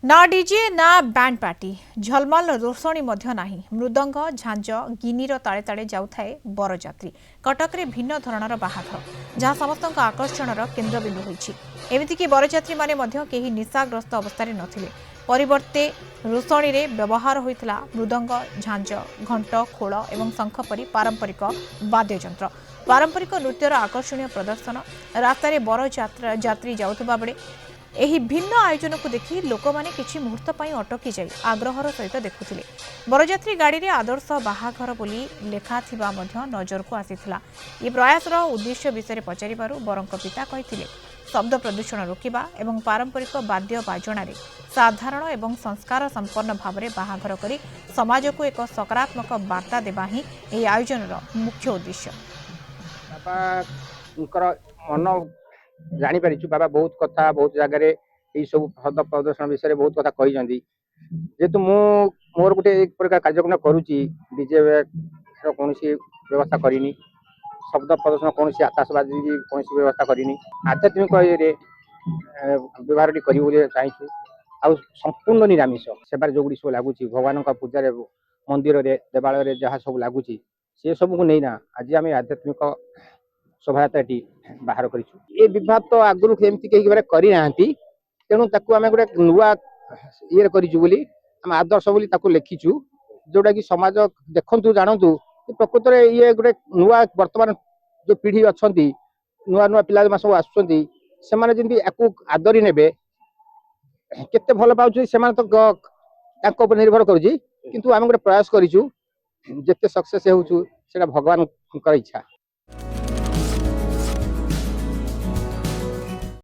ना डीजे ना band party झलमल रोषणी मध्य नाही मृदंग झांझ गिनीर ताले ताले जाउथाए बरजात्री कटकरे भिन्न धरणर बाहाघर जहाँ समस्त आकर्षणर केन्द्रबिंदु होइछि एमितिकि बरजात्री माने मध्य केही निशाग्रस्त अवस्था नथिले परिवर्ते रोषणी रे व्यवहार होइतला मृदंग झांझ घंट खोल एवं शंख परी पारंपरिक वाद्ययंत्र पारंपरिक नृत्यर आकर्षणीय प्रदर्शन रास्तार बरजात्री जाउथबा बेले ଏହି ଭିନ୍ନ ଆୟୋଜନକୁ ଦେଖି ଲୋକମାନେ କିଛି ମୁହୂର୍ତ୍ତ ପାଇଁ ଅଟକି ଯାଇ ଆଗ୍ରହର ସହିତ ଦେଖୁଥିଲେ ବରଯାତ୍ରୀ ଗାଡ଼ିରେ ଆଦର୍ଶ ବାହାଘର ବୋଲି ଲେଖାଥିବା ମଧ୍ୟ ନଜରକୁ ଆସିଥିଲା ଏହି ପ୍ରୟାସର ଉଦ୍ଦେଶ୍ୟ ବିଷୟରେ ପଚାରିବାରୁ ବରଙ୍କ ପିତା କହିଥିଲେ ଶବ୍ଦ ପ୍ରଦୂଷଣ ରୋକିବା ଏବଂ ପାରମ୍ପରିକ ବାଦ୍ୟ ବାଜଣାରେ ସାଧାରଣ ଏବଂ ସଂସ୍କାର ସମ୍ପନ୍ନ ଭାବରେ ବାହାଘର କରି ସମାଜକୁ ଏକ ସକାରାତ୍ମକ ବାର୍ତ୍ତା ଦେବା ହିଁ ଏହି ଆୟୋଜନର ମୁଖ୍ୟ उद्देश्य। जानी पारिछु बाबा बहुत कथा बहुत जगह ये सब शब्द प्रदर्शन विषय बहुत कथा कही जेहेतु मोर गोटे एक प्रकार कार्यक्रम करुच्ची डीजे कौन व्यवस्था करनी शब्द प्रदर्शन कौन आकाशवादी कौन व्यवस्था करनी आध्यात्मिक व्यवहार चाहिए आ संपूर्ण निरामिष सेवार जो सब लगुच भगवान पूजा मंदिर देवालय जहाँ सब लगुच सी सब को नहीं आज आम आध्यात्मिक शोभायात्रा बाहर कर विवाह तो आगुरी एमती करना तेणु आम गोटे नुआ ये आम आदर्श बोली लिखिचु जोटा कि समाज देखु जानतु प्रकृत में ये गोटे नुआ वर्तमान जो पीढ़ी अच्छा नुआ नुआ पिला सब आसुँच आदरी ने केते भल पाउछ तो निर्भर करुँच किंतु आम गोटे प्रयास करूँ जिते सक्सेस हो भगवान इच्छा।